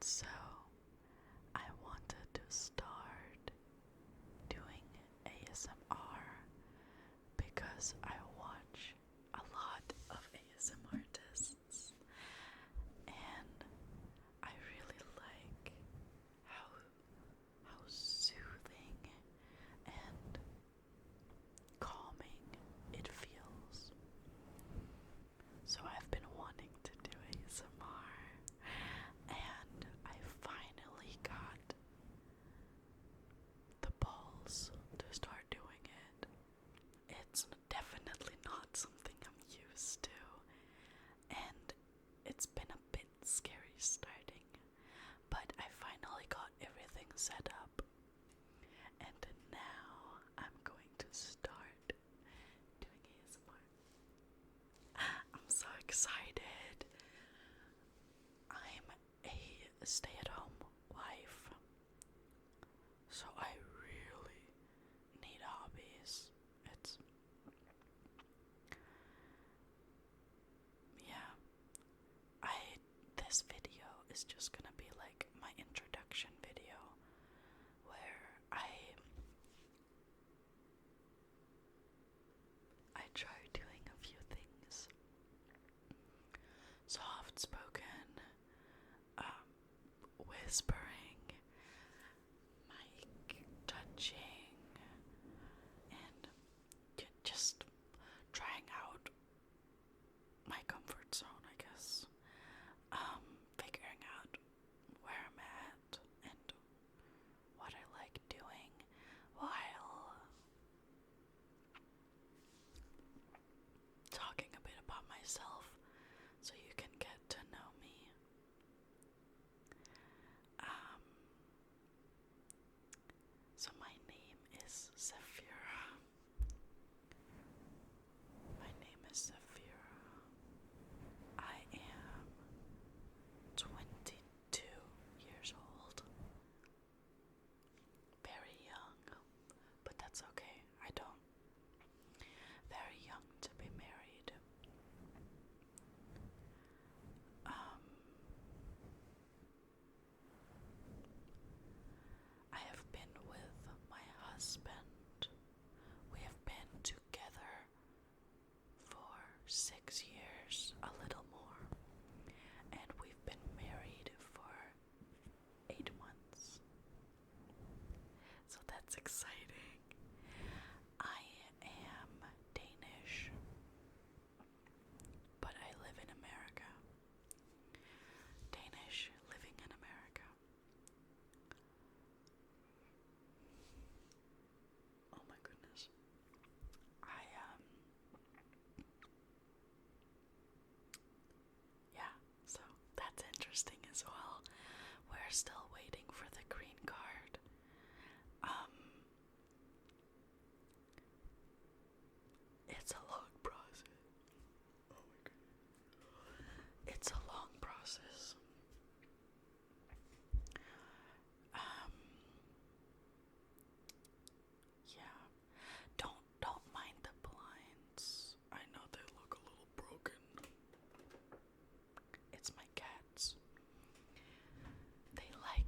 So I wanted to start doing ASMR because I watch a lot of ASMR artists and I really like how soothing and calming it feels. So I've been wanting to do ASMR and I finally got the balls to start doing it. It's definitely not something I'm used to, and it's been a bit scary starting, but I finally got everything set up, and now I'm going to start doing ASMR. I'm so excited. I'm a stay-at-home wife, so I really need hobbies. It's, yeah, this video is just gonna be like my introduction video where I try doing a few things. Soft spoken, whispering, mic touching, and just trying out my comfort zone, I guess. Figuring out where I'm at and what I like doing while talking a bit about myself so you can get to know me. Um, so my name is Saphira. My name is Saphira. I am 22 years old. Very young, but that's okay. I don't. Very young to be married. I have been with my husband. We have been together for 6 years, a little more, and we've been married for 8 months. So that's exciting. I am Danish, but I live in America. Danish living in America. Oh my goodness. Yeah, so that's interesting as well. We're still waiting for the green card. It's a long process. Oh my goodness. It's a long process. Yeah. Don't mind the blinds. I know they look a little broken. It's my cats. They like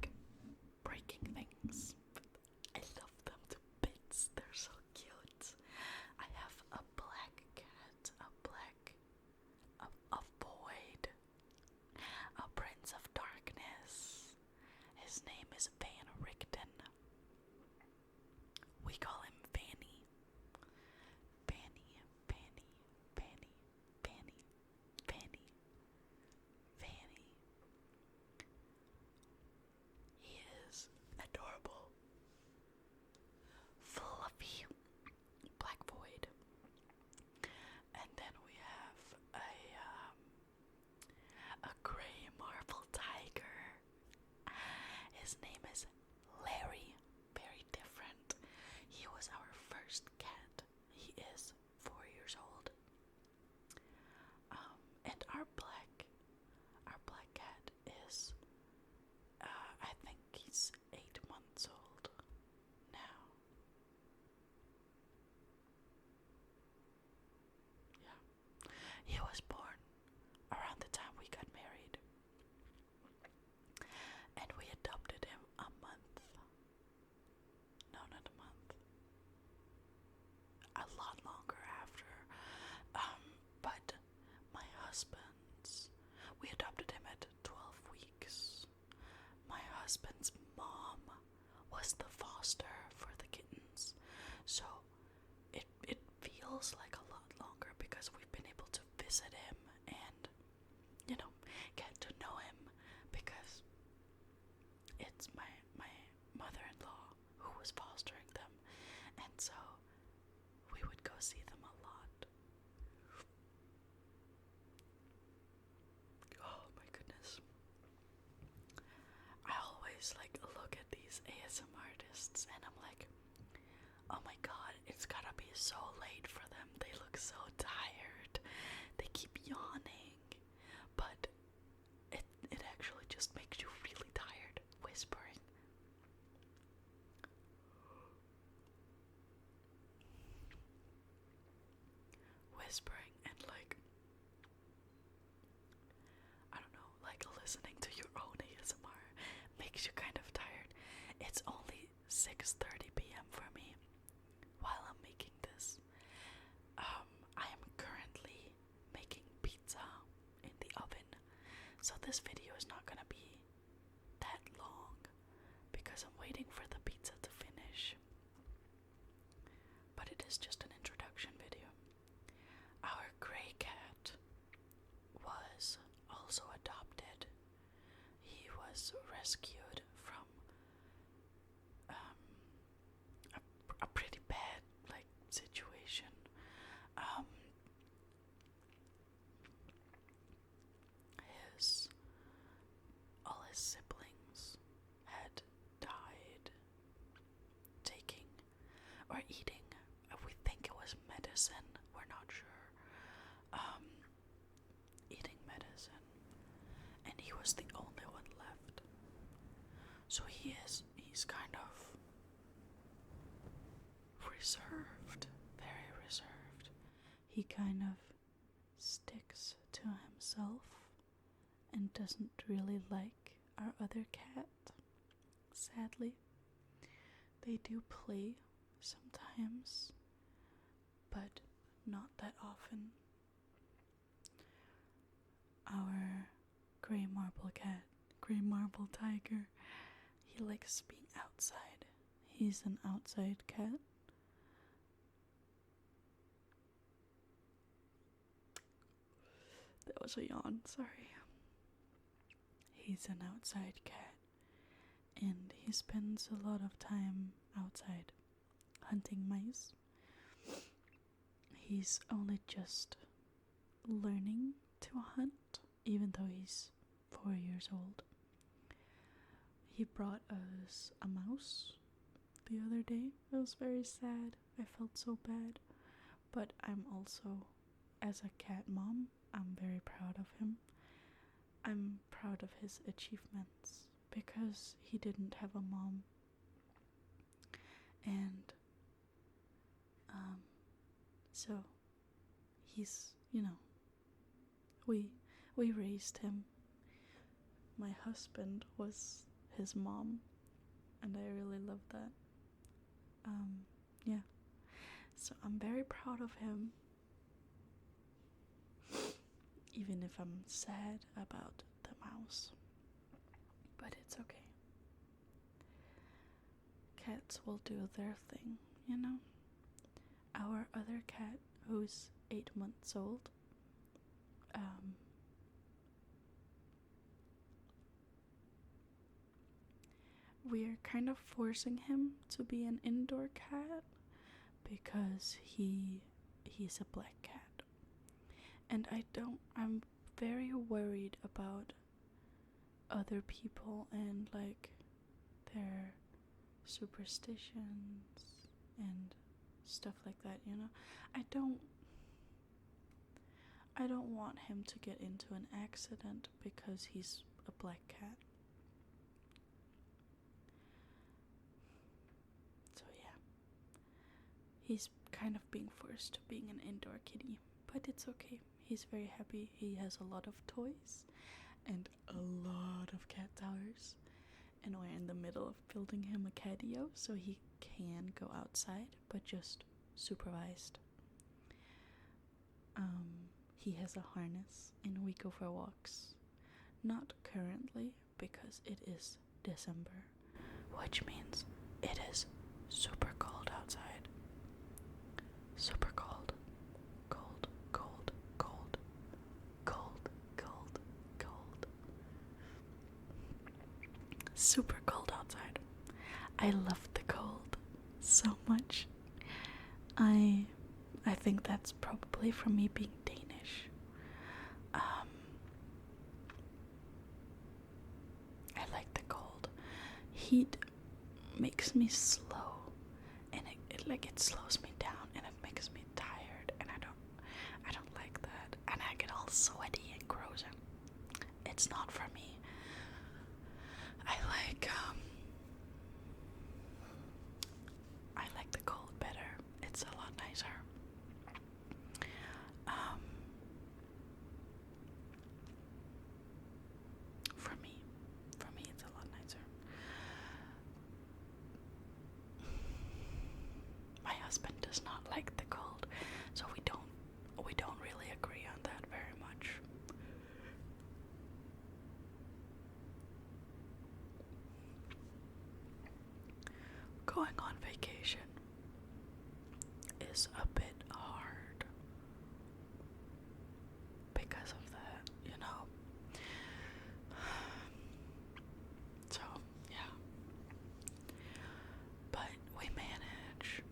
husband's mom was the foster for the kittens. So it feels like a lot longer because we've been able to visit him and, get to know him, because it's my mother-in-law who was fostering them, and so we would go see them a lot. Oh my goodness. I always look at these ASM artists and I'm like, oh my god, it's gotta be so late for them. They look so tired. They keep yawning. But it actually just makes you really tired whispering. Whispering and I don't know, listening to your own ASMR makes you kind of tired. It's only 6:30 p.m. for me while I'm making this. I am currently making pizza in the oven, so this video is not gonna be that long because I'm waiting for the pizza to finish. But it is just an introduction video. Our gray cat was also adopted. He was rescued from a pretty bad situation. All his siblings had died taking or eating, we think it was medicine, we're not sure, eating medicine, and he was the only one left. So he's kind of reserved, very reserved. He kind of sticks to himself and doesn't really like our other cat, sadly. They do play sometimes, but not that often. Our gray marble tiger, he likes being outside. He's an outside cat. That was a yawn, sorry. He's an outside cat, and he spends a lot of time outside hunting mice. He's only just learning to hunt, even though he's 4 years old. He brought us a mouse the other day. It was very sad. I felt so bad. But I'm also, as a cat mom, I'm very proud of him. I'm proud of his achievements because he didn't have a mom. And so he's, we raised him. My husband was his mom, and I really love that. Yeah. So I'm very proud of him, even if I'm sad about the mouse. But it's okay. Cats will do their thing, Our other cat, who's 8 months old, we're kind of forcing him to be an indoor cat because he's a black cat. And I'm very worried about other people and their superstitions and stuff like that, I don't want him to get into an accident because he's a black cat. So yeah, he's kind of being forced to being an indoor kitty, but it's okay. He's very happy. He has a lot of toys and a lot of cat towers, and we're in the middle of building him a catio so he can go outside, but just supervised. He has a harness and we go for walks. Not currently because it is December, which means it is super cold outside. Super cold. Cold, cold, cold, cold, cold, cold. Super cold outside. I love the cold so much. I think that's probably from me being Danish. I like the cold. Heat makes me slow, and it slows me down, and it makes me tired, and I don't like that, and I get all sweaty and gross. It's not for me. I like the cold better. It's a lot nicer. For me, it's a lot nicer. My husband does not like the cold, so we don't really agree on that very much. Going on vacation is a bit hard because of that, you know. So, yeah. But we manage.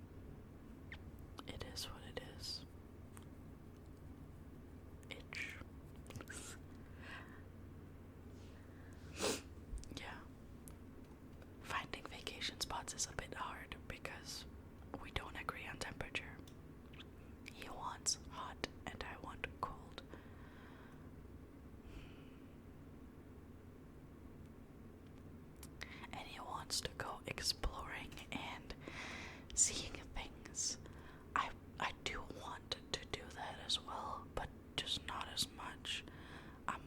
It is what it is. Itch. Yeah. Finding vacation spots is a bit hard because we don't agree on temperature. He wants hot and I want cold. And he wants to go exploring and seeing things. I do want to do that as well, but just not as much. I'm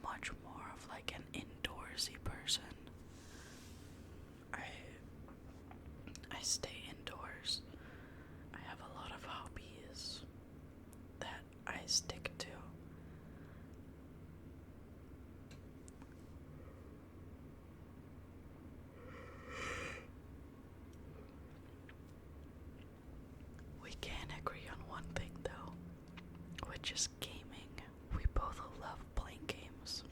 much more of like an indoorsy person. I stay indoors. I have a lot of hobbies that I stick to. We can agree on one thing though, which is gaming. We both love playing games.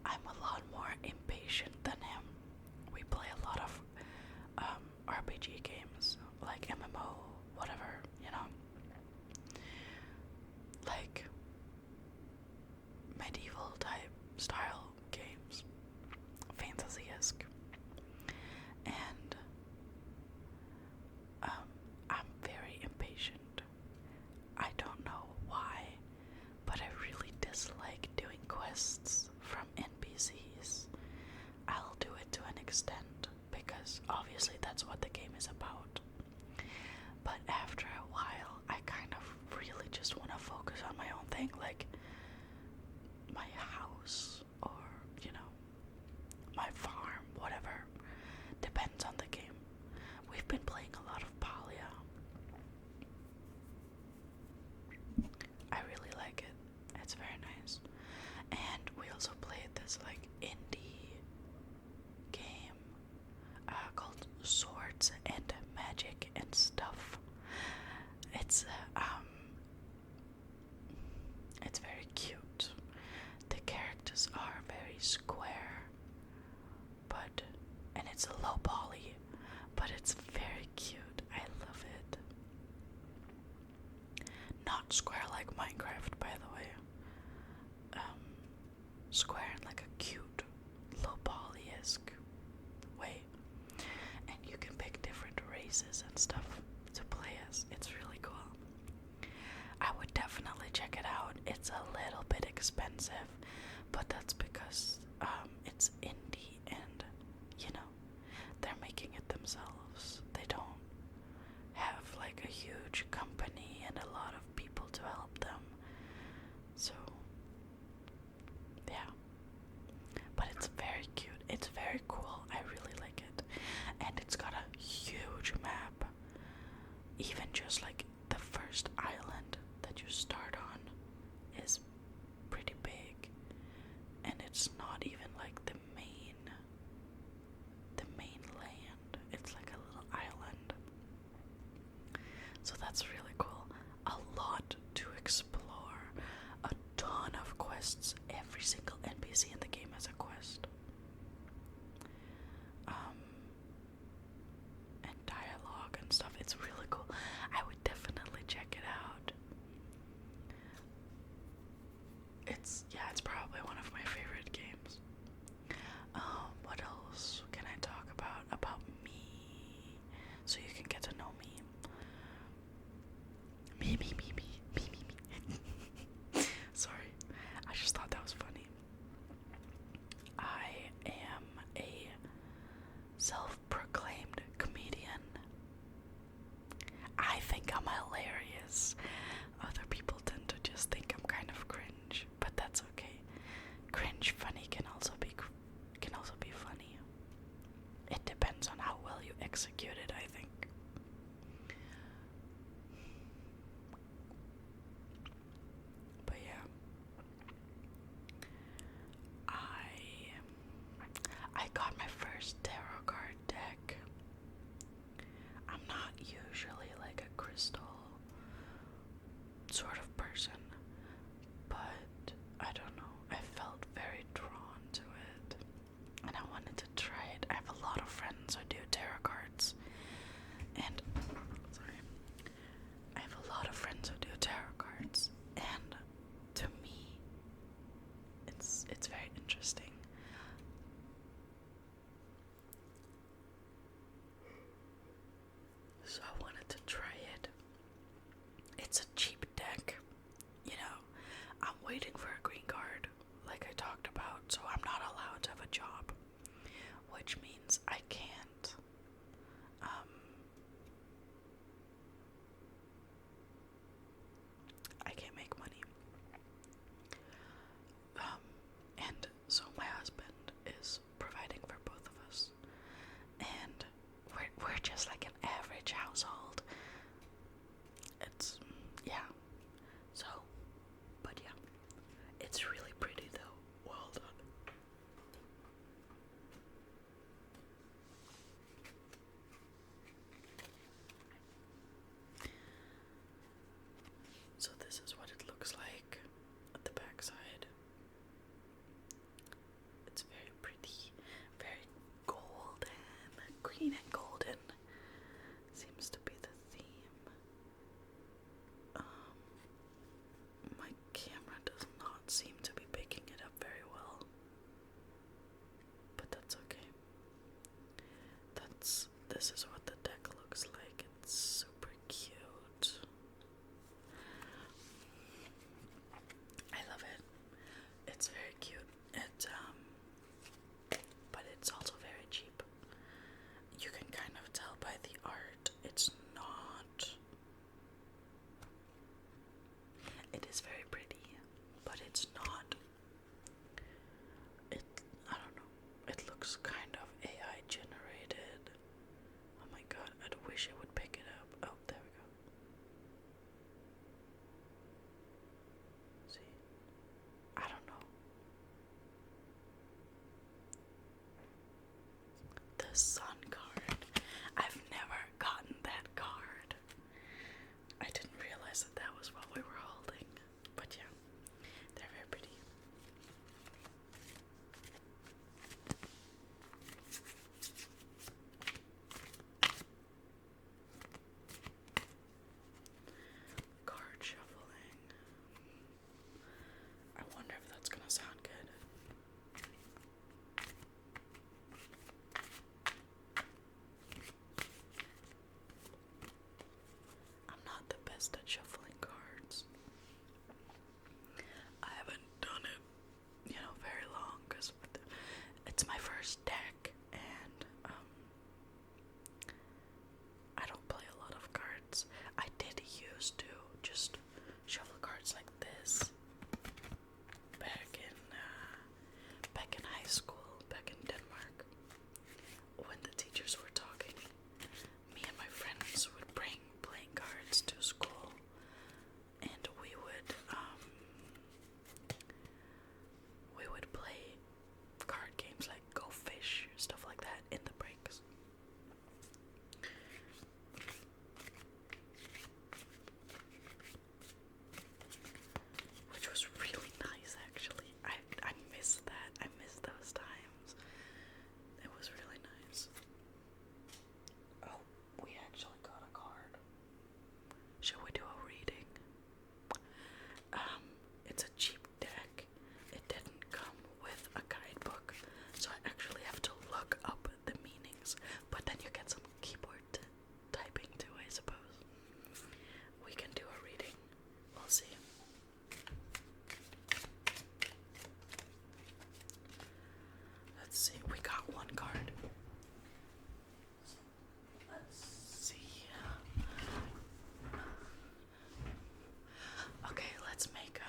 I'm a lot more impatient than him. We play a lot of RPG games, like MMO, whatever, you know. Like medieval type style games, fantasy-esque. And I'm very impatient. I don't know why, but I really dislike doing quests from NPCs. I'll do it to an extent, because obviously that's what the game is about. But after a while, I kind of really just want to focus on my own thing, like my house, or, you know, my farm, whatever. Depends on the game. We've been playing a lot of Palia. I really like it. It's very nice. And we also played this like indie game called Swords and Magic and Stuff. It's very cute. The characters are very square, and it's a low poly, but it's very cute. I love it. Not square like Minecraft, by the way. Square in like a cute, low poly-esque way. And you can pick different races and stuff to play as. It's really cool. I would definitely check it out. It's a little bit expensive, but that's because it's indie and, you know, they're making it themselves. They don't have like a huge company and a lot of people to help them. So, yeah. But it's very cute. It's very cool. I really like it. And it's got a huge map. Even just like the first island that you start on is pretty big. And it's not even quests. Every single NPC in the game has a quest. And dialogue and stuff. It's really cool. I would definitely check it out. It's probably one of my favorite games. What else can I talk about me, so you can get to know me? Me. Sorry, I just thought that was funny. I am a self-proclaimed comedian. I think I'm hilarious. Other people tend to just think I'm kind of cringe, but that's okay. Cringe funny can also be funny. It depends on how well you execute it, I think. But yeah, I got my first tarot card deck. I'm not usually like a crystal sort of person, but I don't know, I felt very drawn to it, and I wanted to try it. I have a lot of friends who do tarot cards, and to me, it's very interesting. So I wanted to try it. It's a cheap deck, I'm waiting for a green card, like I talked about, so I'm not allowed to have a job, which means I can't make money. And so my husband is providing for both of us, and we're just like an average household. It's so, but it's really pretty though. Well done. So this is what it looks like at the back side. It's very pretty, very golden, green and golden seems to be the theme. My camera does not seem to be picking it up very well, but that's okay. This is what the deck looks like. It's super cute. I love it. It's very cute. But it's also very cheap. You can kind of tell by the art. It is very pretty, but it's not. I don't know. It looks kind of AI generated. Oh my god, I wish it would pick it up. Oh, there we go. See? I don't know. The sun card. I've never gotten that card. I didn't realize that was what we were holding. But yeah, they're very pretty. Card shuffling. I wonder if that's gonna sound good. let's see. We got one card. Let's see. Okay, let's make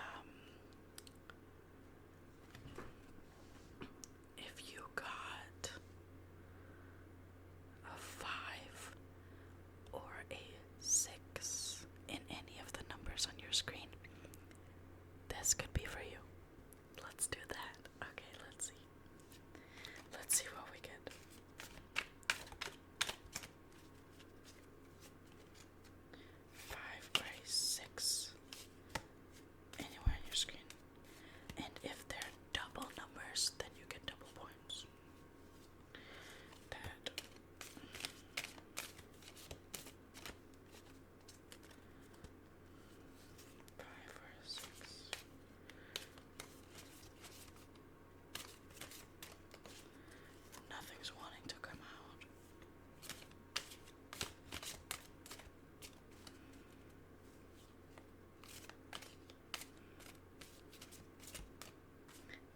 if you got a 5 or a 6 in any of the numbers on your screen, this could be for you. Let's do that. Okay, let's see. Let's see what we get. 5 or a 6 anywhere on your screen. And if they're double numbers, then you get double points. That. 5 or a 6. Nothing's wanting to come out.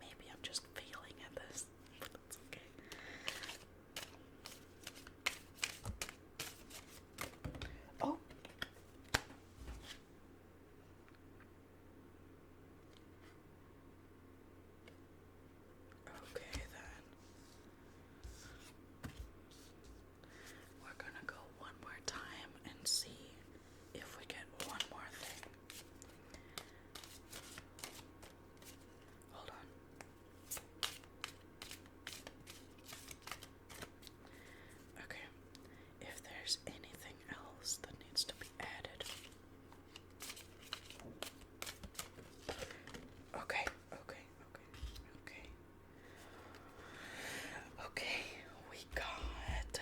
Maybe I'm just failing at this, but that's okay. Oh! Okay then. We're gonna go one more time and see if we get one more thing. Hold on. Okay. If there's anything else that needs to be added. Okay. Okay, we got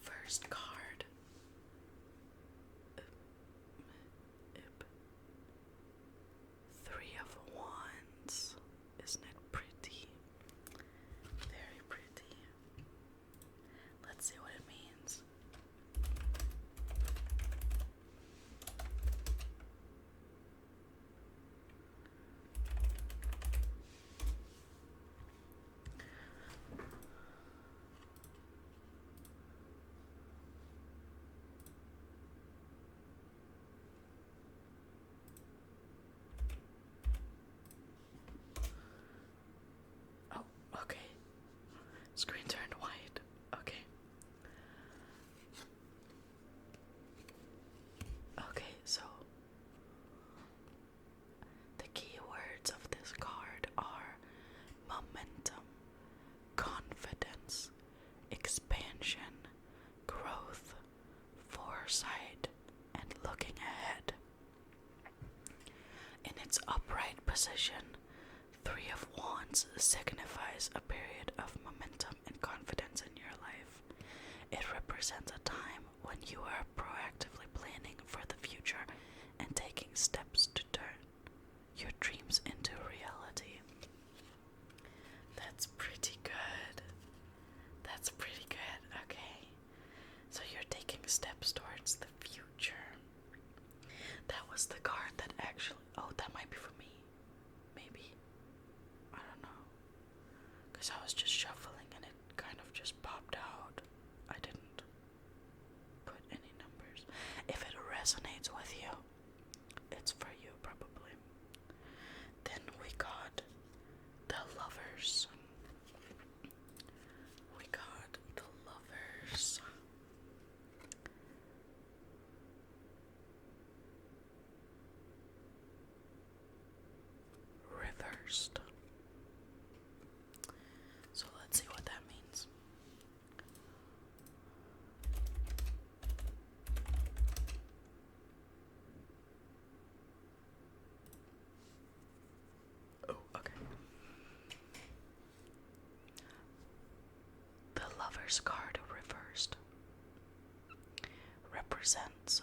first card. 3 of Wands. Isn't it pretty? Very pretty. Let's see what it means. Oh, okay. Screen turned white. Okay. Okay, so the key words of this card are momentum, confidence, expansion, growth, foresight, and looking ahead. In its upright position, 3 of Wands signifies a period of momentum and confidence in your life. It represents a time when you are proactively planning for the future and taking steps to turn your dreams into reality. That's pretty good. That's pretty good. Okay. So you're taking steps towards the future. That was the card that actually... Oh, that might be for me. Maybe. I don't know. Because I was just shuffling and it kind of just popped out. I didn't put any numbers. If it resonates with you, it's for you probably. Then we got the Lovers. We got the Lovers. Reversed. So let's see what that means. Oh, okay. The Lover's card reversed represents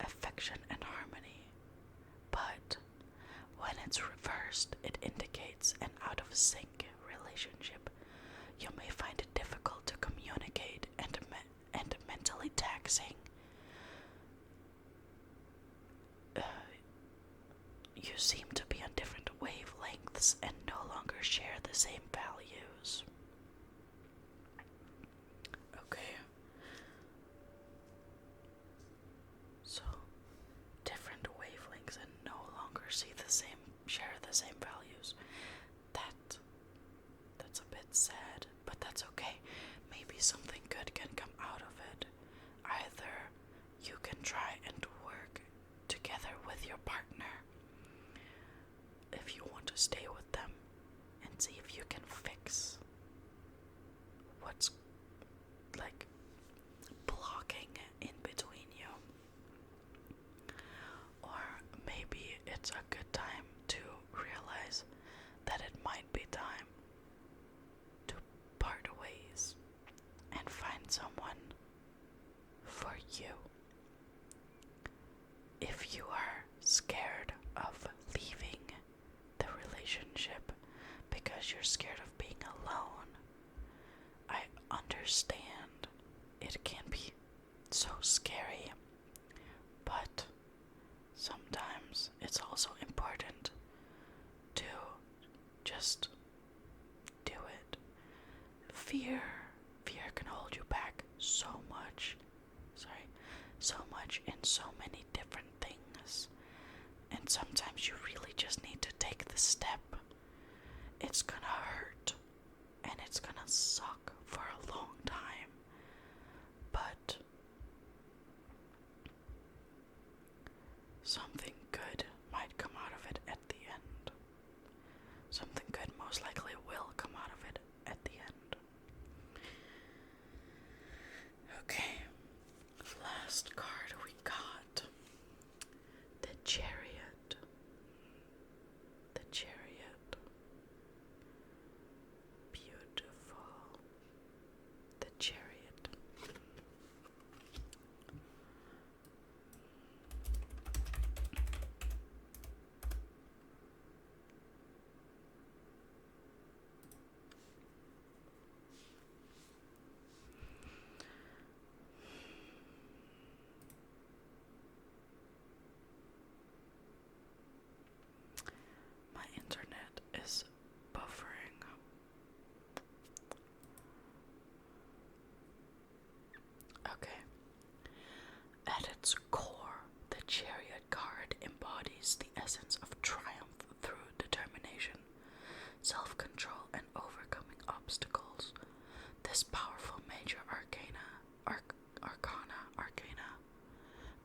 affection and harmony, but when it's reversed, it indicates an out of sync relationship. You may find it difficult to communicate and mentally taxing. You seem to be on different wavelengths paths and no longer share the same values. Okay. So, different wavelengths and no longer share the same values. That's a bit sad, but that's okay. Maybe something good can come out of it. Either you can try and work together with your partner if you want to stay with them and see if you can fix what's like blocking in between you. Or maybe it's a good time to realize that it might be time to part ways and find someone for you. If you are scared of leaving the relationship because you're scared of being alone, I understand it can be so scary, but sometimes it's also important to just do it. Fear can hold you back so much. So much in so many different things. And sometimes you really just need to take the step. It's gonna hurt and it's gonna suck for a long time. But something good might come out of it at the end. Something good most likely will come out of it at the end. Okay, last card we got. The Chariot. The Chariot. Beautiful. The Chariot. My internet is buffering. Okay. At its core, the Chariot card embodies the essence of triumph through determination, self-control, and overcoming obstacles. This powerful major arcana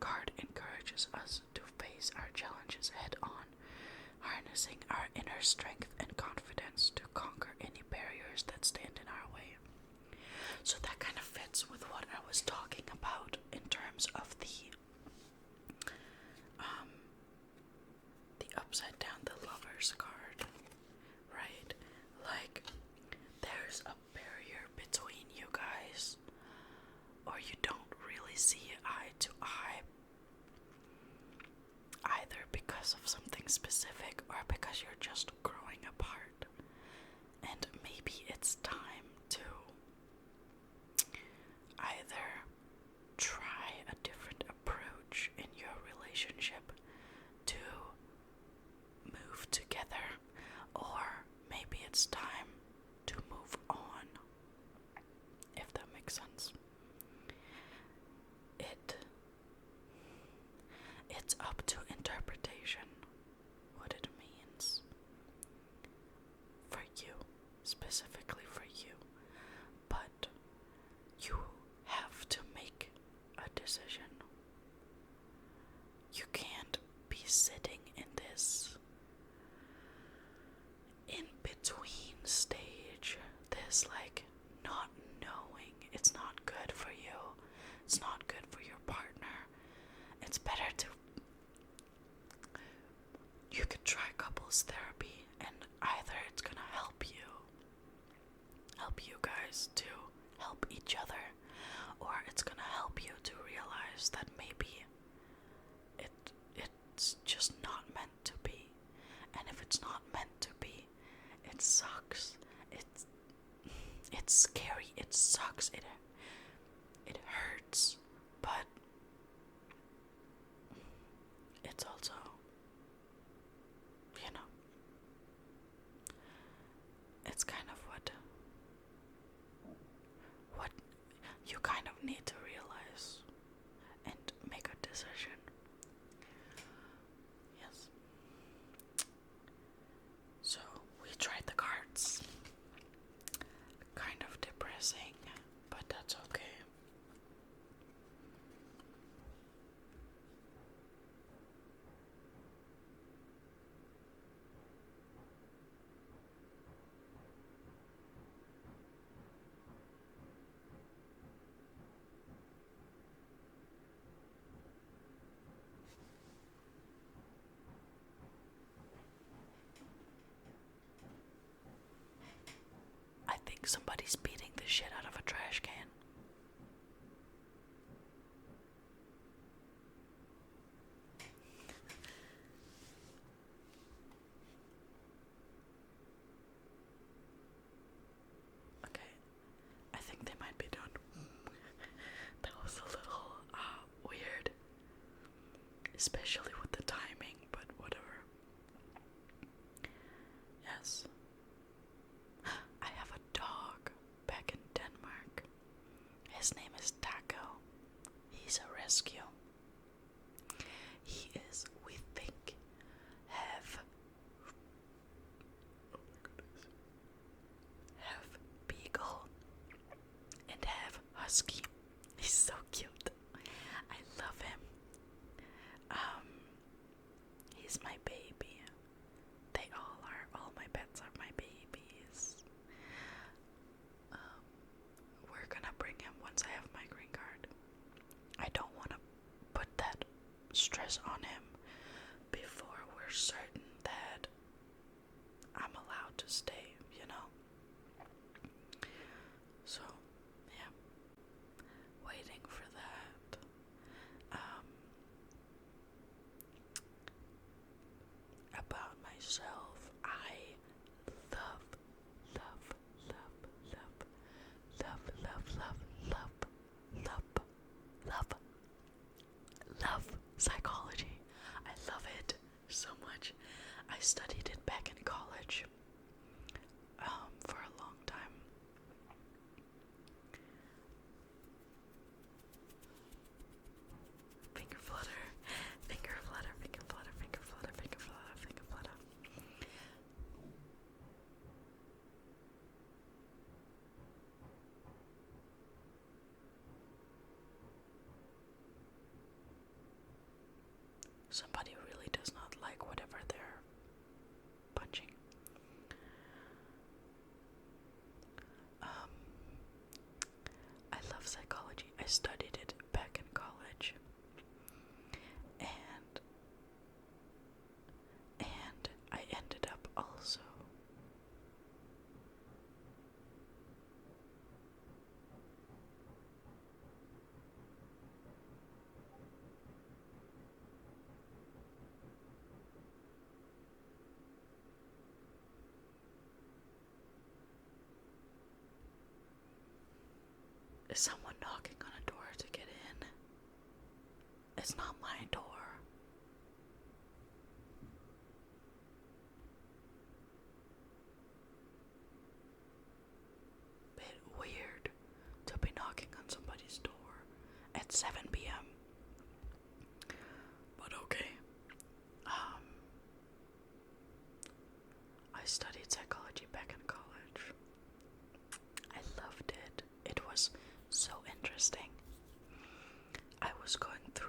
card encourages us to face our challenges head on, harnessing our inner strength and confidence to conquer any barriers that stand in our way. So that kind of fits with what I was talking about in terms of the upside down, the Lovers card, right? Like, there's a barrier between you guys, or you don't really see eye to eye, either because of something specific or because you're just growing apart. And maybe it's time to either try a different approach in your relationship to move together, or maybe it's time to move on, if that makes sense. It's up to interpretation what it means for you, specifically for you, but you have to make a decision. You can't be sitting in this in between stage, this like not knowing. It's not good for you, it's not good for your partner. It's better to, you could try couples therapy, and either it's gonna help you guys to help each other, or it's gonna help you to realize that maybe it's just not meant to be. And if it's not meant to be, it sucks. It's scary, it sucks, it hurts, but it's also, somebody's beating the shit out of a trash can. Okay, I think they might be done. That was a little weird, especially with the timing, but whatever. Yes. I have a dog back in Denmark. His name is Taco. He's a rescue. He is, we think, half beagle and half husky. He's so cute. I love him. He's my baby. They all are. All my pets are my babies. We're gonna bring him once I have my green card. I don't want to put that stress on him before we're certain that I'm allowed to stay, you know? So, yeah. Waiting for that. About myself, I love, love, love, love, love, love, love, love, love, love psychology. I love it so much. I studied it back in college for a long time. Finger flutter, finger flutter, finger flutter, finger flutter, finger flutter, finger flutter. Somebody really does not like whatever they're punching. I love psychology. I studied it back in college. And I ended up also is someone knocking on a door to get in? It's not my door. Bit weird to be knocking on somebody's door at 7 p.m. But okay. I studied psychology back in college. I loved it. It was so interesting. I was going through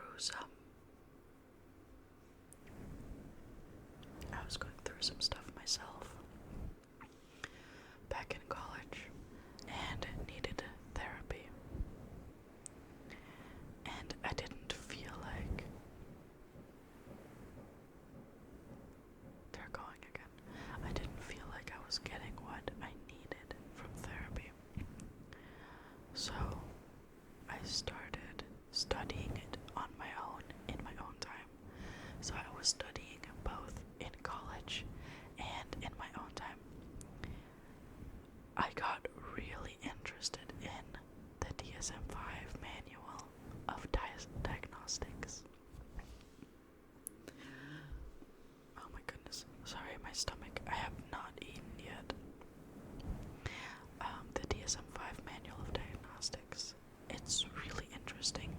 some stuff myself back in college and needed therapy. And I didn't feel like they're going again. I didn't feel like I was getting what I needed from therapy. So I started studying it on my own, in my own time. So I was studying both in college and in my own time. I got really interested in the DSM-5 manual of diagnostics. Oh my goodness, sorry, my stomach. I have not eaten yet. The DSM-5 manual of diagnostics. It's really interesting.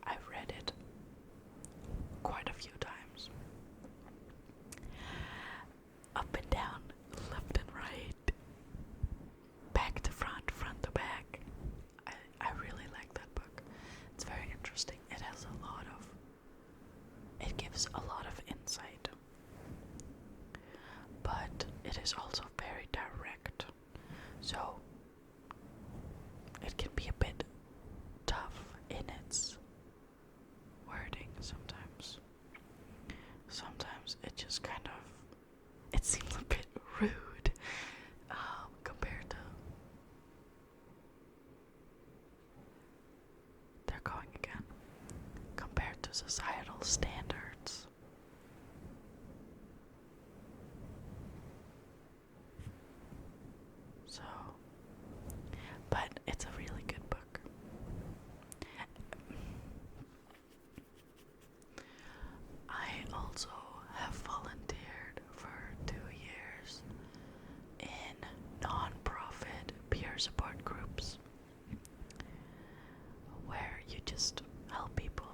I've read it quite a few times. Up and down, left and right, back to front, front to back. I really like that book. It's very interesting. It gives a lot of insight. But it is also very direct. So it can be a bit tough in its wording sometimes. So societal standards. So, but it's a really good book. I also have volunteered for 2 years in non-profit peer support groups where you just help people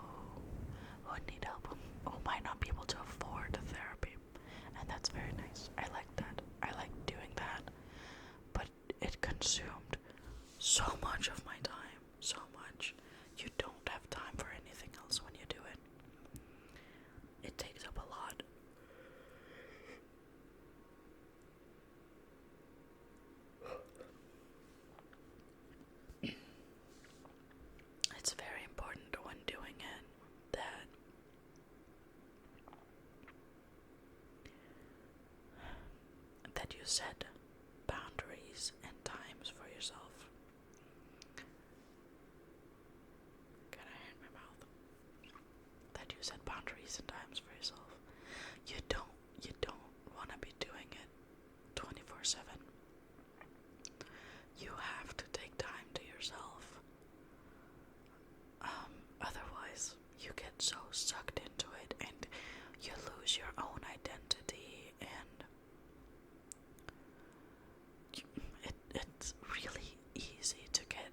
who need help, who might not be able to afford therapy. And that's very nice. I like that. I like doing that. But it consumed so much of my time. So much. You don't have time for anything else when you do it. It takes up a lot. It's very important when doing it that you set boundaries and times for yourself. Got a hair in my mouth. That you set boundaries and times for yourself. You don't want to be doing it 24/7. You have to take time to yourself. Otherwise, you get so sucked into it and you lose your own identity, and it's really easy to get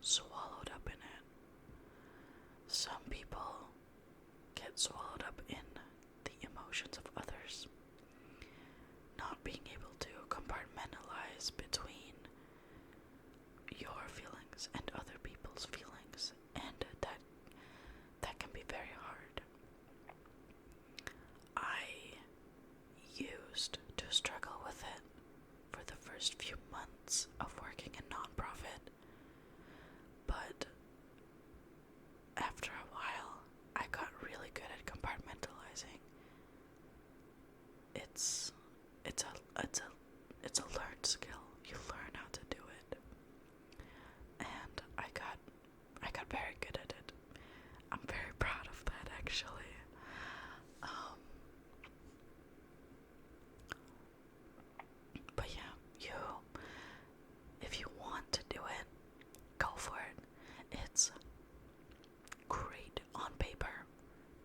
swallowed up in it. Some people get swallowed up in the emotions of others, not being able to compartmentalize between your feelings and other people's feelings, and that can be very hard. I used to struggle with it for the first few months of working in nonprofit, but after a while, I got really good at compartmentalizing. It's a learned skill. You learn how to do it, and I got very good at it. I'm very proud of that, actually. But yeah, if you want to do it, go for it. It's great on paper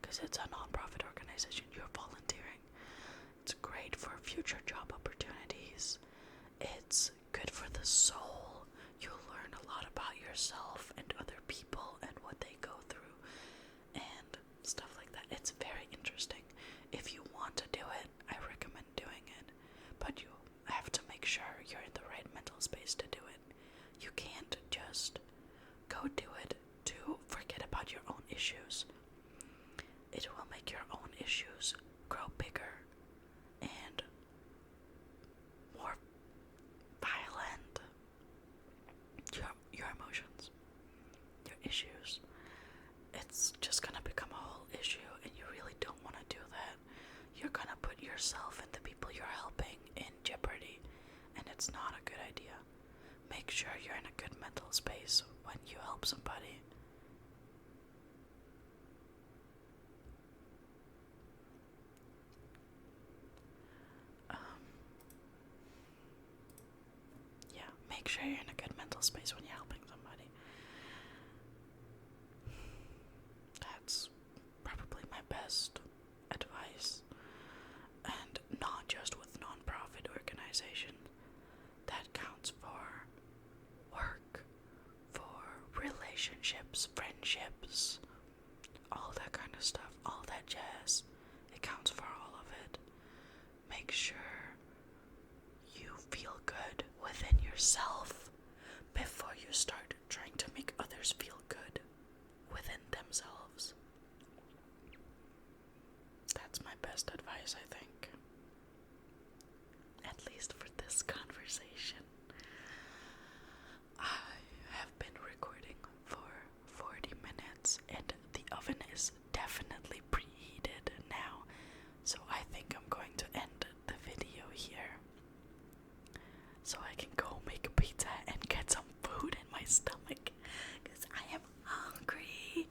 because it's a non-profit organization. You're volunteering. It's great for future job opportunities. It's good for the soul. You'll learn a lot about yourself and other people and what they go through and stuff like that. It's very interesting. If you want to do it, I recommend doing it. But you have to make sure you're in the right mental space to do it. You can't just go do it to forget about your own issues. It will make your own issues grow bigger and more violent. Your emotions, your issues. It's just gonna become a whole issue, and you really don't want to do that. You're gonna put yourself and the people you're helping in jeopardy, and it's not a good idea. Make sure you're in a good mental space when you help somebody. Yeah, make sure you're in a good mental space when you're helping somebody. That's probably my best advice. And not just with non-profit organizations. That counts for work, for relationships, friendships, all that kind of stuff, all that jazz. It counts for all of it. Make sure you feel good within yourself before you start trying to make others feel good within themselves. That's my best advice, I think. At least for this conversation. I have been recording for 40 minutes and the oven is definitely preheated now, so I think I'm going to end the video here so I can go make pizza and get some food in my stomach because I am hungry.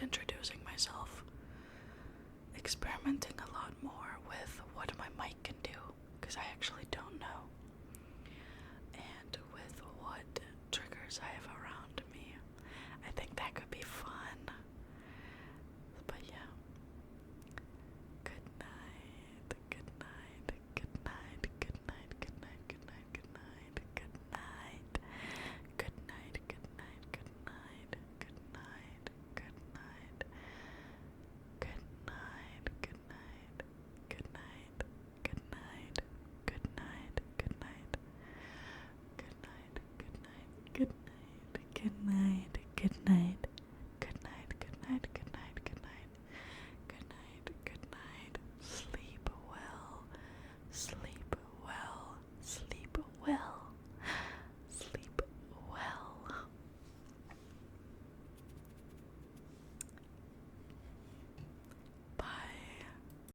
introducing myself, experimenting a lot more with what my mic can do, because I actually don't know, and with what triggers I have around me. I think that could be fun.